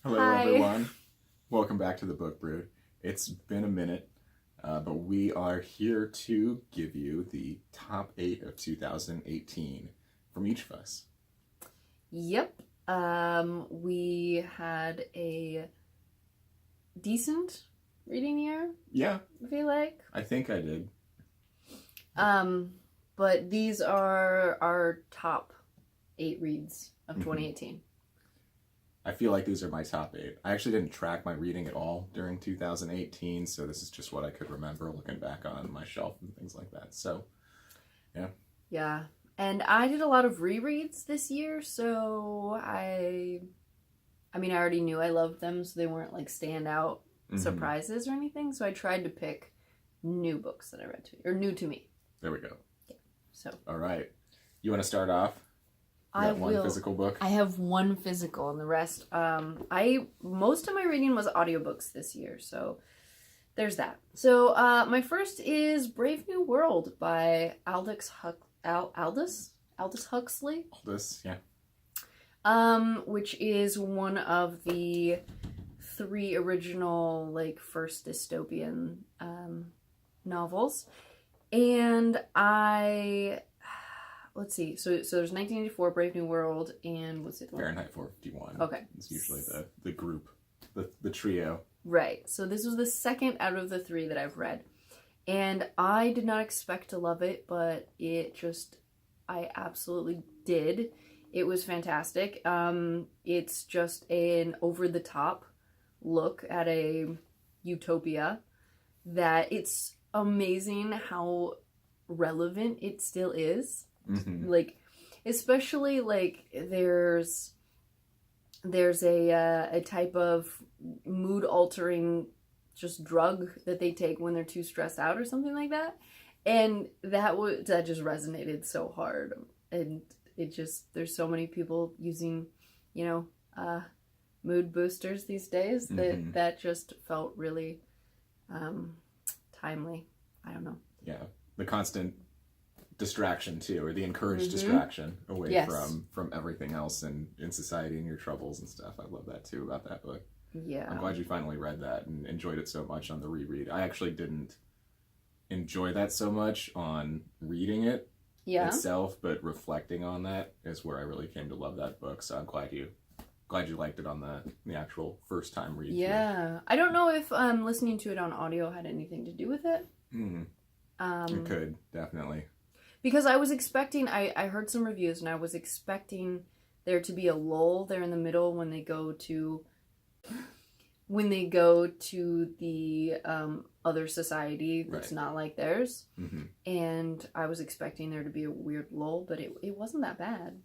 Hello, Hi. everyone. Welcome back to the Book Brood. It's been a minute, but we are here to give you the top 8 of 2018 from each of us. Yep. We had a decent reading year, Yeah, I feel like. I think I did. Um, but these are our top 8 reads of 2018. I feel like these are my top 8. I actually didn't track my reading at all during 2018, so this is just what I could remember looking back on my shelf and things like that. So, yeah. Yeah. And I did a lot of rereads this year, so I mean, I already knew I loved them, so they weren't like standout surprises or anything. So I tried to pick new books that I read to or new to me. There we go. Yeah. So All right. You want to start off? You I got one will. physical book? I have one physical, and the rest. Most of my reading was audiobooks this year, so there's that. So my first is Brave New World by Aldous Huxley. Aldous, yeah. Which is one of the 3 original like first dystopian novels, and let's see. So there's 1984, Brave New World, and what's it? Fahrenheit 451. Okay. It's usually the group, the trio. Right. So this was the second out of the 3 that I've read. And I did not expect to love it, but I absolutely did. It was fantastic. It's just an over-the-top look at a utopia that it's amazing how relevant it still is. Mm-hmm. Like, especially like there's a type of mood altering just drug that they take when they're too stressed out or something like that, and that just resonated so hard. And there's so many people using mood boosters these days that just felt really timely. I don't know. Yeah, the constant distraction too, or the encouraged distraction away from everything else in society and your troubles and stuff. I love that too about that book. Yeah, I'm glad you finally read that and enjoyed it so much on the reread. I actually didn't enjoy that so much on reading it itself, but reflecting on that is where I really came to love that book. So I'm glad you liked it on the actual first time read. Yeah, I don't know if listening to it on audio had anything to do with it. It could definitely. Because I was expecting, I heard some reviews, and I was expecting there to be a lull there in the middle when they go to the other society that's not like theirs. And I was expecting there to be a weird lull, but it wasn't that bad.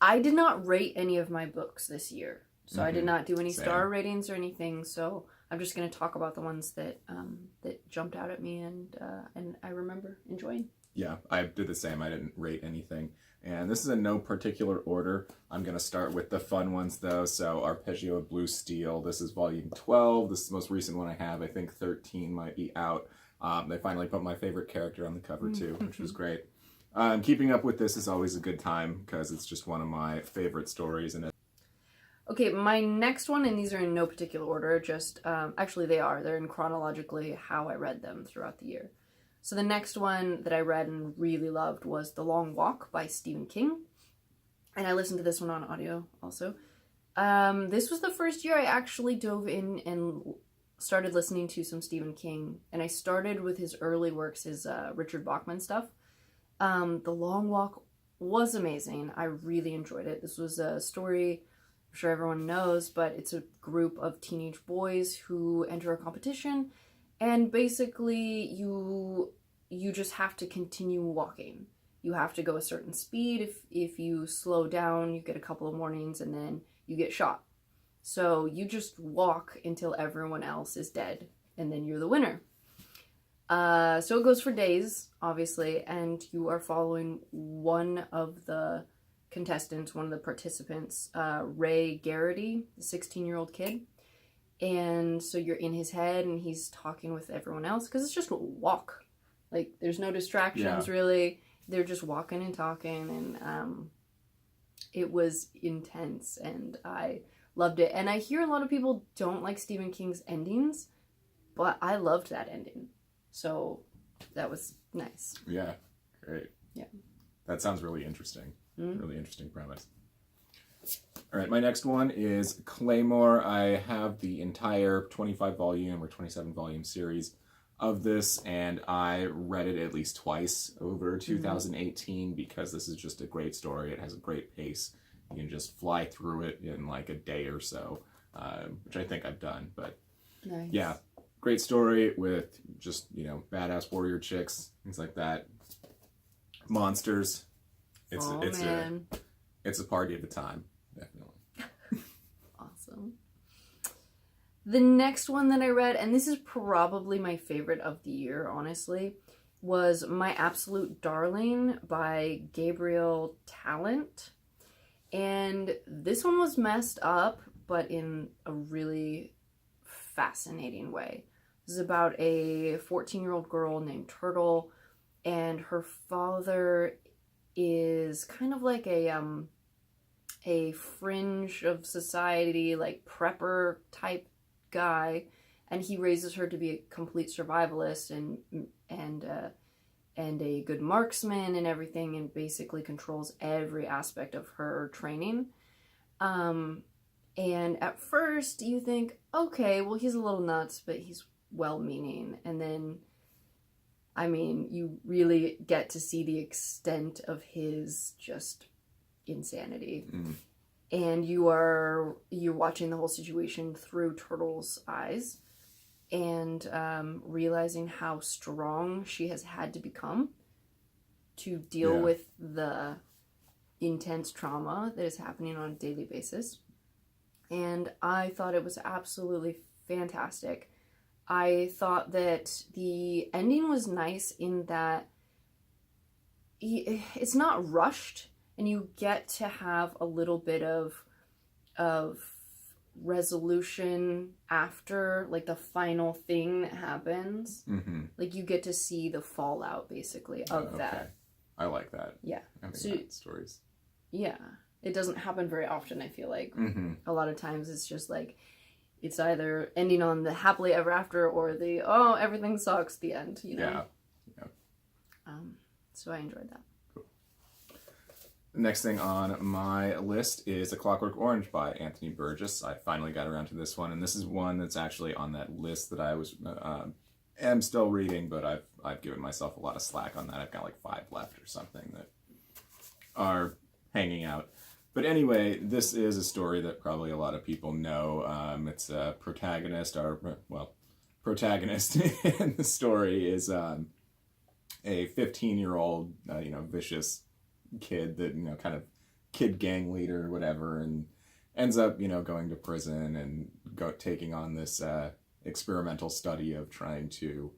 I did not rate any of my books this year, so I did not do any star ratings or anything, so I'm just going to talk about the ones that jumped out at me and I remember enjoying. Yeah, I did the same. I didn't rate anything. And this is in no particular order. I'm going to start with the fun ones, though. So Arpeggio of Blue Steel. This is volume 12. This is the most recent one I have. I think 13 might be out. They finally put my favorite character on the cover, too, which was great. Keeping up with this is always a good time because it's just one of my favorite stories. And Okay, my next one, and these are in no particular order, just actually they're in chronologically how I read them throughout the year. So the next one that I read and really loved was The Long Walk by Stephen King. And I listened to this one on audio also. This was the first year I actually dove in and started listening to some Stephen King. And I started with his early works, his Richard Bachman stuff. The Long Walk was amazing. I really enjoyed it. This was a story I'm sure everyone knows, but it's a group of teenage boys who enter a competition. And basically, you just have to continue walking. You have to go a certain speed. If you slow down, you get a couple of warnings, and then you get shot. So you just walk until everyone else is dead, and then you're the winner. So it goes for days, obviously, and you are following one of the contestants, one of the participants, Ray Garrity, the 16-year-old kid. And so you're in his head and he's talking with everyone else because it's just a walk. Like, there's no distractions really. They're just walking and talking, and it was intense, and I loved it. And I hear a lot of people don't like Stephen King's endings, but I loved that ending. So that was nice. Yeah, great. Yeah. That sounds really interesting. Mm-hmm. Really interesting premise. All right, my next one is Claymore. I have the entire 25 volume or 27 volume series of this, and I read it at least twice over 2018 because this is just a great story. It has a great pace. You can just fly through it in like a day or so, which I think I've done. But Nice. yeah, great story with just, badass warrior chicks, things like that. Monsters. It's a party of the time, definitely. Awesome. The next one that I read, and this is probably my favorite of the year, honestly, was My Absolute Darling by Gabriel Talent. And this one was messed up, but in a really fascinating way. This is about a 14-year-old girl named Turtle, and her father is kind of like a fringe of society, like prepper type guy, and he raises her to be a complete survivalist and a good marksman and everything, and basically controls every aspect of her training. And at first you think, okay, well, he's a little nuts, but he's well-meaning. And then, I mean, you really get to see the extent of his just insanity. And you're watching the whole situation through Turtle's eyes, and realizing how strong she has had to become to deal with the intense trauma that is happening on a daily basis. And I thought it was absolutely fantastic. I thought that the ending was nice in that it's not rushed, and you get to have a little bit of resolution after, like, the final thing that happens. Like, you get to see the fallout, basically, of that. I like that. Yeah. Stories. Yeah. It doesn't happen very often, I feel like. A lot of times it's just like, it's either ending on the happily ever after or the, oh, everything sucks, the end, Yeah. So I enjoyed that. The next thing on my list is A Clockwork Orange by Anthony Burgess. I finally got around to this one, and this is one that's actually on that list that I was am still reading, but I've given myself a lot of slack on that. I've got like 5 left or something that are hanging out. But anyway, this is a story that probably a lot of people know. It's a protagonist in the story is a 15-year-old, vicious kid that, kind of kid gang leader or whatever, and ends up, going to prison and taking on this experimental study of trying to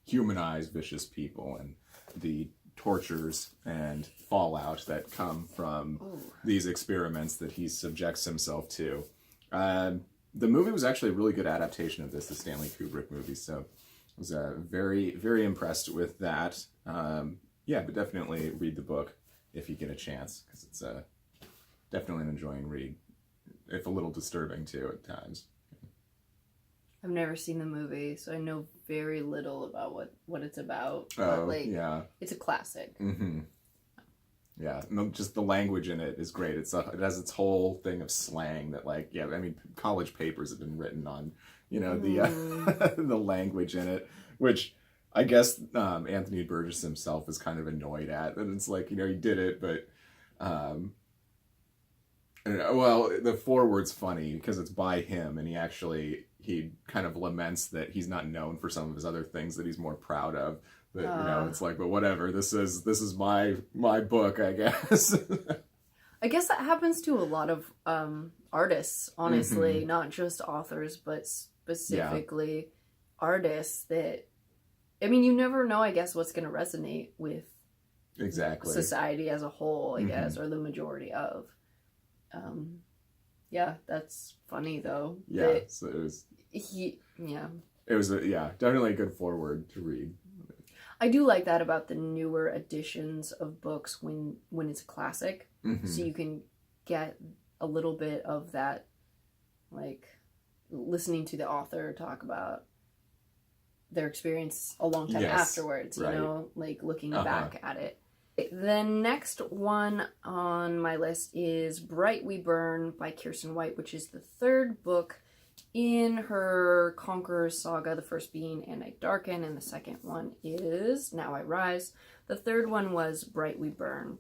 humanize vicious people and the tortures and fallout that come from these experiments that he subjects himself to. The movie was actually a really good adaptation of this, the Stanley Kubrick movie, so I was very, very impressed with that. But definitely read the book if you get a chance, because it's definitely an enjoying read, if a little disturbing too at times. I've never seen the movie, so I know very little about what it's about. It's a classic. Yeah, no, just the language in it is great. It has its whole thing of slang that, college papers have been written on, the the language in it, which I guess Anthony Burgess himself is kind of annoyed at. And it's like, he did it, but the foreword's funny because it's by him, and he kind of laments that he's not known for some of his other things that he's more proud of. But it's like, but whatever. This is my book, I guess. I guess that happens to a lot of artists, honestly, not just authors, but specifically artists. That, I mean, you never know, I guess, what's going to resonate with society as a whole, I guess, or the majority of. That's funny though. Yeah, so it was. It was definitely a good foreword to read. I do like that about the newer editions of books when it's classic, so you can get a little bit of that like listening to the author talk about their experience a long time afterwards, you right. know, like looking back at it. The next one on my list is Bright We Burn by Kiersten White, which is the third book in her Conquerors saga, the first being And I Darken, and the second one is Now I Rise. The third one was Bright We Burn.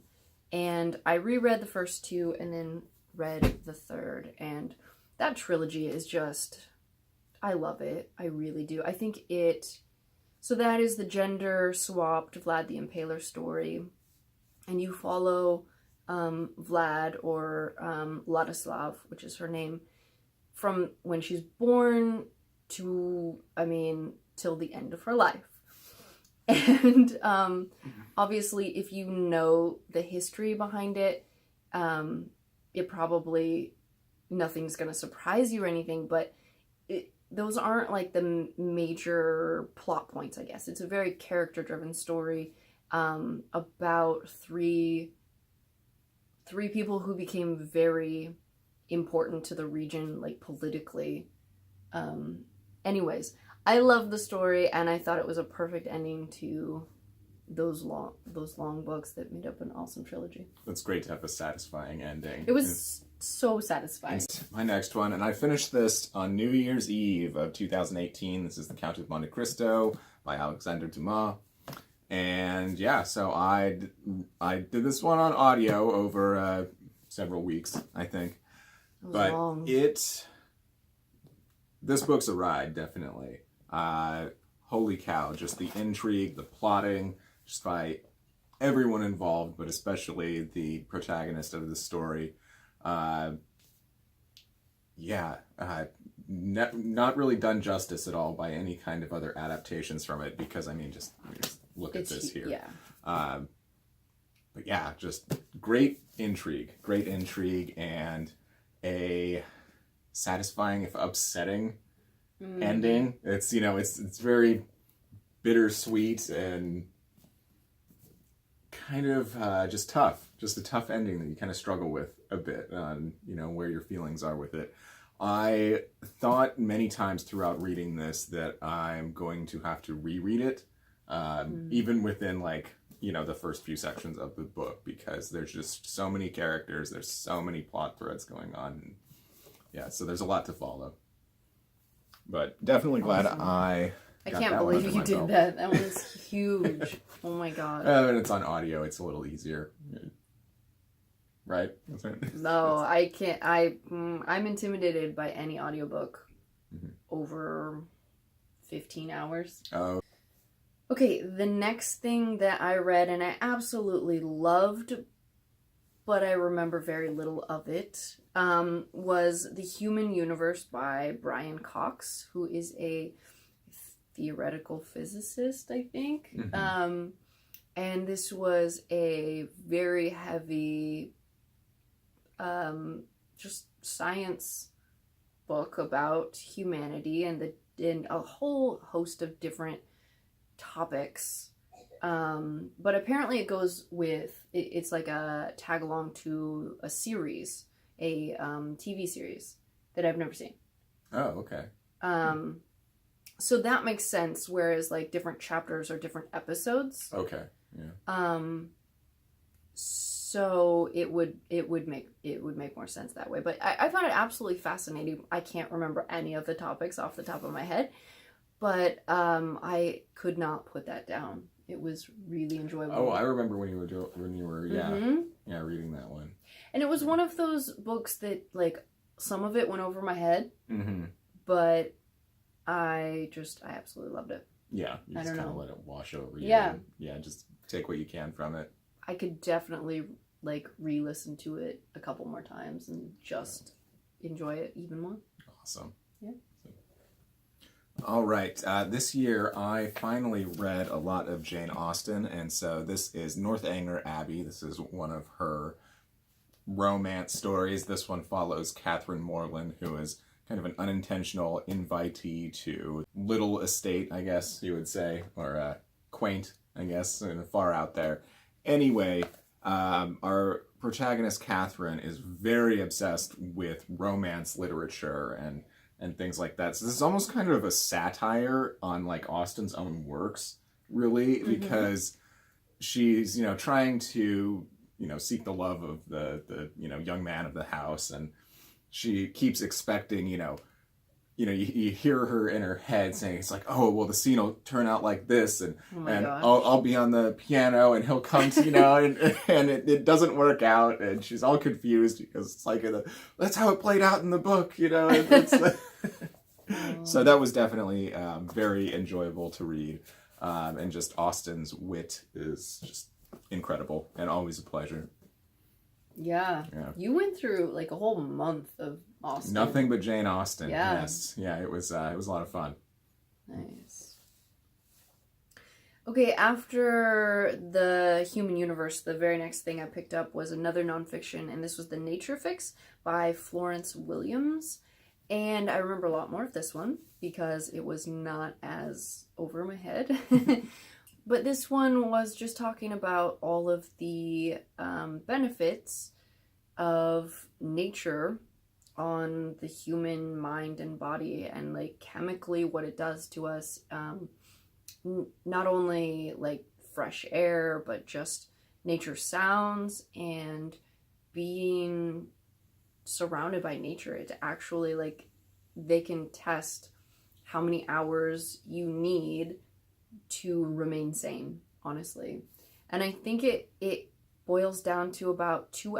And I reread the first two and then read the third. And that trilogy is just, I love it. I really do. I think it, so that is the gender-swapped Vlad the Impaler story. And you follow Vlad, or Ladislav, which is her name, from when she's born to, till the end of her life. And obviously, if you know the history behind it, it probably, nothing's going to surprise you or anything, but those aren't like the major plot points, I guess. It's a very character-driven story about three people who became very important to the region, like politically. Anyways, I love the story, and I thought it was a perfect ending to those long books that made up an awesome trilogy. It's great to have a satisfying ending. It was so satisfying. My next one, and I finished this on New Year's Eve of 2018. This is The Count of Monte Cristo by Alexander Dumas. And yeah, so I did this one on audio over several weeks, I think. But long. this book's a ride, definitely. Holy cow, just the intrigue, the plotting, just by everyone involved, but especially the protagonist of the story. Not really done justice at all by any kind of other adaptations from it, because just look at this here. Yeah. But yeah, just great intrigue, and a satisfying, if upsetting, ending. It's it's very bittersweet and kind of just tough. Just a tough ending that you kind of struggle with a bit on where your feelings are with it. I thought many times throughout reading this that I'm going to have to reread it, even within the first few sections of the book, because there's just so many characters, there's so many plot threads going on. Yeah, so there's a lot to follow. But definitely glad I can't believe you did that. That was huge. Oh my god. And it's on audio, it's a little easier. Right? No, I can't. I'm intimidated by any audiobook over 15 hours. Oh. Okay, the next thing that I read and I absolutely loved, but I remember very little of it, was The Human Universe by Brian Cox, who is a theoretical physicist, I think. And this was a very heavy, just science book about humanity and a whole host of different topics. But apparently it goes with, it's like a tag along to a series, a TV series that I've never seen. Oh, okay. So that makes sense, whereas like different chapters are different episodes. Okay. Yeah. So it would make more sense that way. But I found it absolutely fascinating. I can't remember any of the topics off the top of my head, but I could not put that down. It was really enjoyable. Oh, I remember when you were reading that one. And it was one of those books that like some of it went over my head, but I absolutely loved it. Yeah, you just kind of let it wash over you. Yeah. Yeah, just take what you can from it. I could definitely like re-listen to it a couple more times and just enjoy it even more. Awesome. Yeah. All right. This year I finally read a lot of Jane Austen, and so this is Northanger Abbey. This is one of her romance stories. This one follows Catherine Morland, who is kind of an unintentional invitee to little estate, I guess you would say, or quaint, I guess, and far out there. Anyway, our protagonist Catherine is very obsessed with romance literature and things like that. So this is almost kind of a satire on like Austen's own works, really, because she's, trying to, seek the love of the young man of the house, and she keeps expecting, you hear her in her head saying, it's like, oh, well, the scene will turn out like this, and gosh. I'll be on the piano, and he'll come to, and it doesn't work out, and she's all confused because it's like, that's how it played out in the book, So that was definitely very enjoyable to read, and just Austen's wit is just incredible and always a pleasure. Yeah. You went through like a whole month of Austen. Nothing but Jane Austen. Yeah. Yes. Yeah, it was a lot of fun. Nice. Okay, after the Human Universe, the very next thing I picked up was another nonfiction, and this was The Nature Fix by Florence Williams. And I remember a lot more of this one because it was not as over my head. But this one was just talking about all of the benefits of nature on the human mind and body, and like chemically what it does to us. Not only like fresh air, but just nature sounds and being surrounded by nature. It's actually like they can test how many hours you need to remain sane, honestly. And I think it boils down to about 2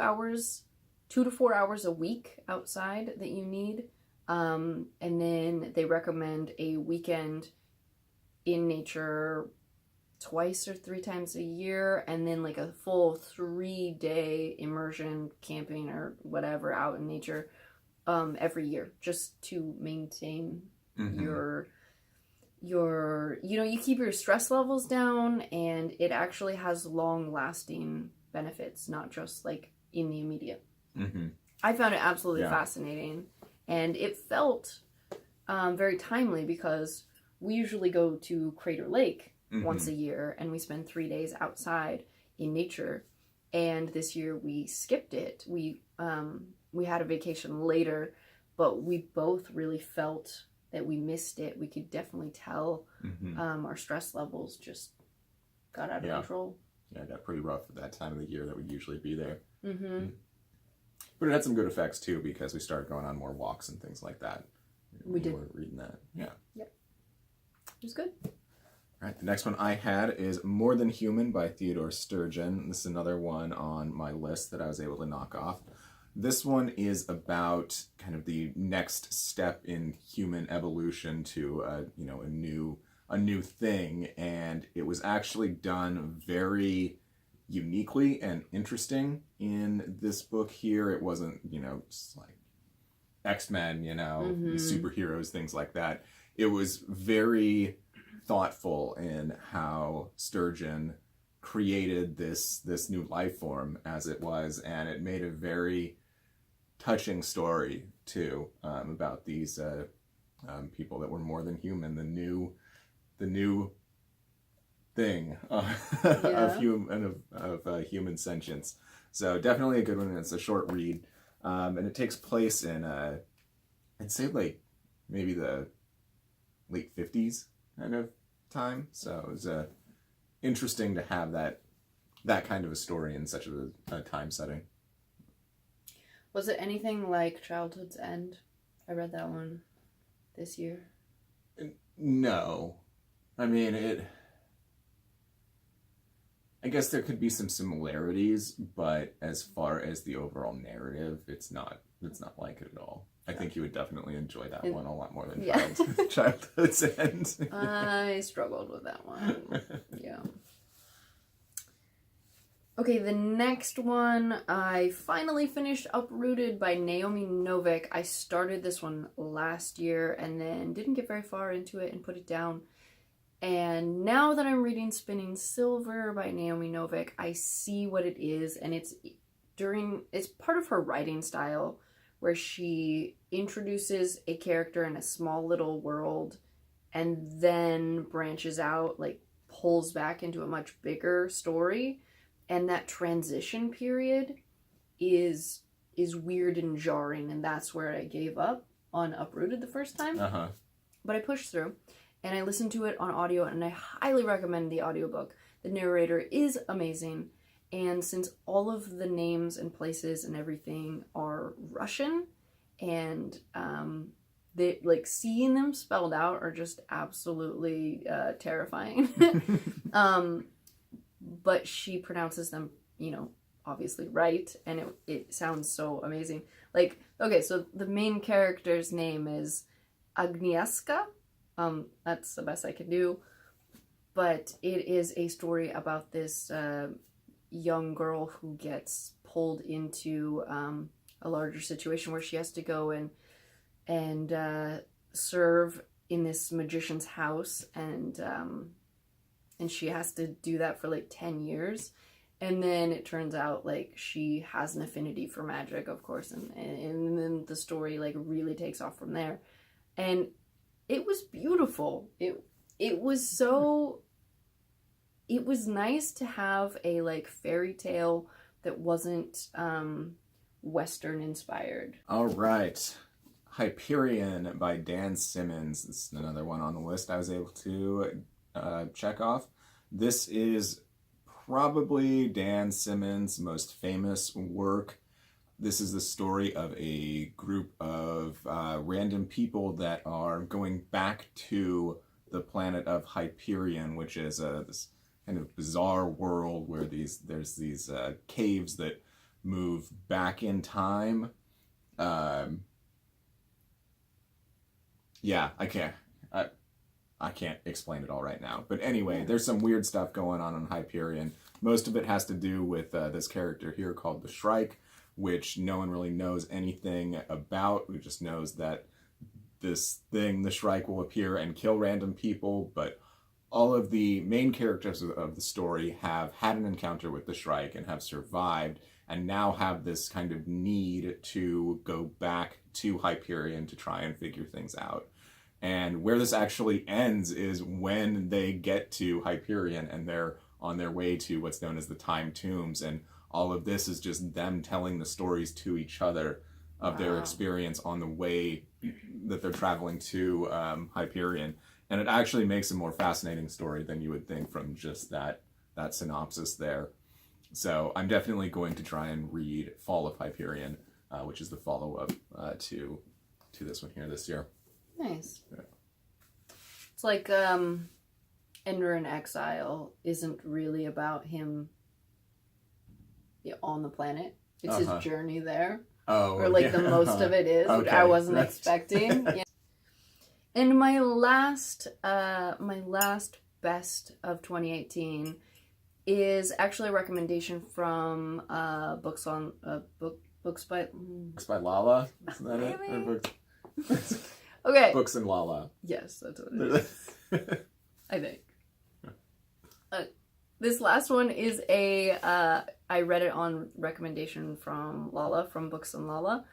to 4 hours a week outside that you need. And then they recommend a weekend in nature 2 or 3 times a year, and then like a full 3-day immersion camping or whatever out in nature every year, just to maintain your you keep your stress levels down, and it actually has long lasting benefits, not just like in the immediate. I found it absolutely fascinating, and it felt very timely because we usually go to Crater Lake once a year, and we spend 3 days outside in nature. And this year we skipped it. We had a vacation later, but we both really felt that we missed it. We could definitely tell our stress levels just got out of control. Yeah, it got pretty rough at that time of the year that we'd usually be there. But it had some good effects too, because we started going on more walks and things like that. We did. Were reading that. Yeah. Yep. It was good. All right, the next one I had is More Than Human by Theodore Sturgeon. This is another one on my list that I was able to knock off. This one is about kind of the next step in human evolution to a new thing, and it was actually done very uniquely and interesting in this book here. It wasn't, just like X-Men, superheroes, things like that. It was very thoughtful in how Sturgeon created this new life form as it was, and it made a very touching story too, about these people that were more than human, the new thing of human sentience. So definitely a good one. It's a short read, and it takes place in I'd say like maybe the late 50s kind of time. So it was interesting to have that kind of a story in such a time setting. Was it anything like Childhood's End? I read that one this year. No. I mean, I guess there could be some similarities, but as far as the overall narrative, it's not like it at all. I think you would definitely enjoy that one a lot more than Childhood's End. I struggled with that one. Yeah. Okay, the next one I finally finished, Uprooted by Naomi Novik. I started this one last year and then didn't get very far into it and put it down. And now that I'm reading Spinning Silver by Naomi Novik, I see what it is, and it's part of her writing style where she introduces a character in a small little world and then branches out, like pulls back into a much bigger story. And that transition period is weird and jarring, and that's where I gave up on Uprooted the first time. Uh-huh. But I pushed through, and I listened to it on audio, and I highly recommend the audiobook. The narrator is amazing, and since all of the names and places and everything are Russian, and they, like, seeing them spelled out are just absolutely terrifying. But she pronounces them, you know, obviously right, and it sounds so amazing. Like, okay, so the main character's name is Agnieszka. That's the best I can do. But it is a story about this young girl who gets pulled into a larger situation where she has to go and serve in this magician's house, and she has to do that for like 10 years. And then it turns out, like, she has an affinity for magic, of course, and then the story, like, really takes off from there. And it was beautiful. It was so... It was nice to have a, like, fairy tale that wasn't Western inspired. All right. Hyperion by Dan Simmons. This is another one on the list I was able to check off. This is probably Dan Simmons' most famous work. This is the story of a group of random people that are going back to the planet of Hyperion, which is this kind of bizarre world where there's these caves that move back in time. Yeah, I can't explain it all right now. But anyway, there's some weird stuff going on Hyperion. Most of it has to do with this character here called the Shrike, which no one really knows anything about. Who just knows that this thing, the Shrike, will appear and kill random people, but all of the main characters of the story have had an encounter with the Shrike and have survived, and now have this kind of need to go back to Hyperion to try and figure things out. And where this actually ends is when they get to Hyperion and they're on their way to what's known as the Time Tombs, and all of this is just them telling the stories to each other of their experience on the way that they're traveling to Hyperion. And it actually makes a more fascinating story than you would think from just that synopsis there. So I'm definitely going to try and read Fall of Hyperion, which is the follow-up to this one here this year. Nice. Yeah. It's like Ender in Exile isn't really about him on the planet. It's his journey there. Oh, or like the most of it is, which I wasn't expecting. Yeah. And my last best of 2018 is actually a recommendation from books by Lala. Isn't that it? Or books? Okay. Books and Lala. Yes, that's what it is. I think. This last one is I read it on recommendation from Lala, from Books and Lala.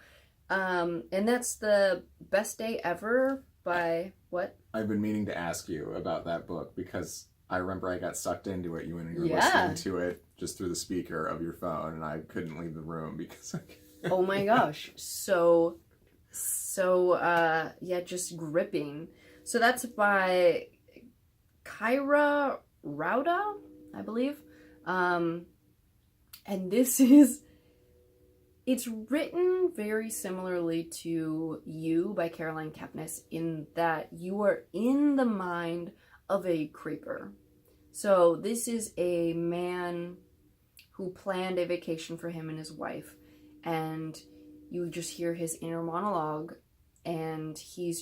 And that's The Best Day Ever by what? I've been meaning to ask you about that book because I remember I got sucked into it when you were listening to it just through the speaker of your phone, and I couldn't leave the room because Oh my gosh. So just gripping. So that's by Kyra Rauda, I believe. And this is, it's written very similarly to You by Caroline Kepnes in that you are in the mind of a creeper. So this is a man who planned a vacation for him and his wife, and you just hear his inner monologue, and he's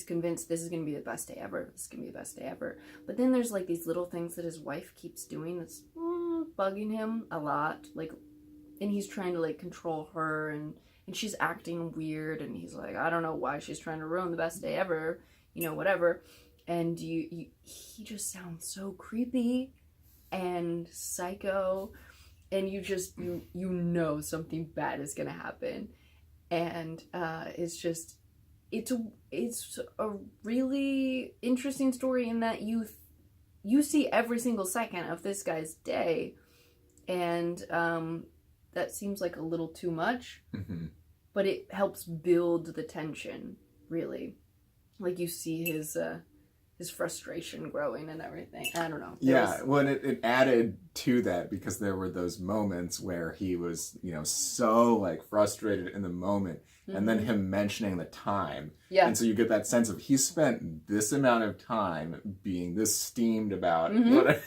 convinced this is going to be the best day ever. This is going to be the best day ever. But then there's like these little things that his wife keeps doing that's bugging him a lot. Like, and he's trying to like control her, and she's acting weird, and he's like, I don't know why she's trying to ruin the best day ever, whatever. And he just sounds so creepy and psycho, and you just, you know something bad is going to happen. And it's a really interesting story in that you see every single second of this guy's day, and that seems like a little too much, Mm-hmm. but it helps build the tension, really. Like, you see his frustration growing and everything. I don't know. Yeah, well, it added to that because there were those moments where he was, so like frustrated in the moment, and then him mentioning the time. Yeah. And so you get that sense of he spent this amount of time being this steamed about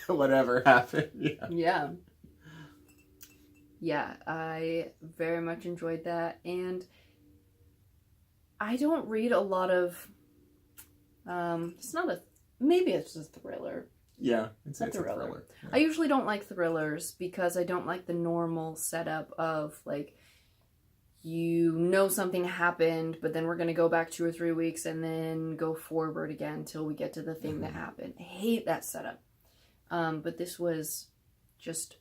whatever happened. Yeah. Yeah. Yeah, I very much enjoyed that. And I don't read a lot of, maybe it's just a thriller. Yeah, it's a thriller. Yeah. I usually don't like thrillers because I don't like the normal setup of, like, something happened, but then we're going to go back 2 or 3 weeks and then go forward again until we get to the thing that happened. I hate that setup. But this was just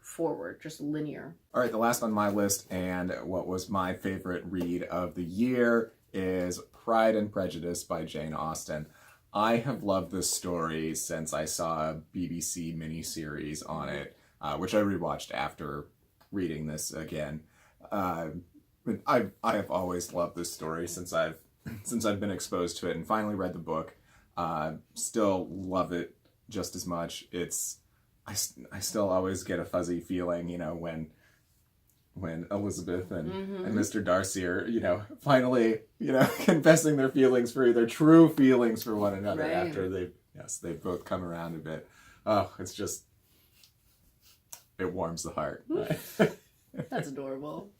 forward, just linear. All right, the last on my list, and what was my favorite read of the year, is Pride and Prejudice by Jane Austen. I have loved this story since I saw a BBC miniseries on it, which I rewatched after reading this again. I have always loved this story since I've been exposed to it, and finally read the book. Still love it just as much. I still always get a fuzzy feeling, when Elizabeth and Mr. Darcy are, finally, confessing their true feelings for one another Right. after they've both come around a bit. Oh, it's just, it warms the heart. Right? That's adorable.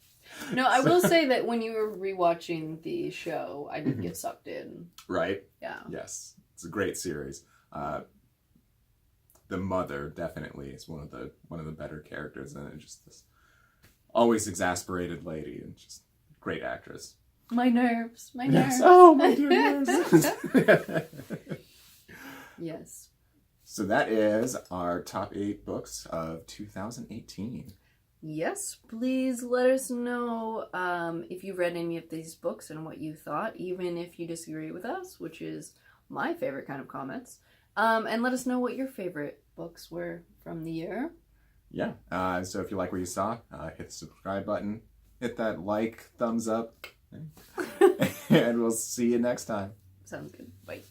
No, I will say that when you were rewatching the show, I did get sucked in. Right? Yeah. Yes. It's a great series. The mother definitely is one of the better characters, and just this always exasperated lady, and just great actress. My nerves. Yes. Oh my dear nerves. Yes. So that is our top 8 books of 2018. Yes, please let us know if you read any of these books and what you thought, even if you disagree with us, which is my favorite kind of comments. And let us know what your favorite books were from the year. Yeah. So if you like what you saw, hit the subscribe button, hit that thumbs up, and we'll see you next time. Sounds good. Bye.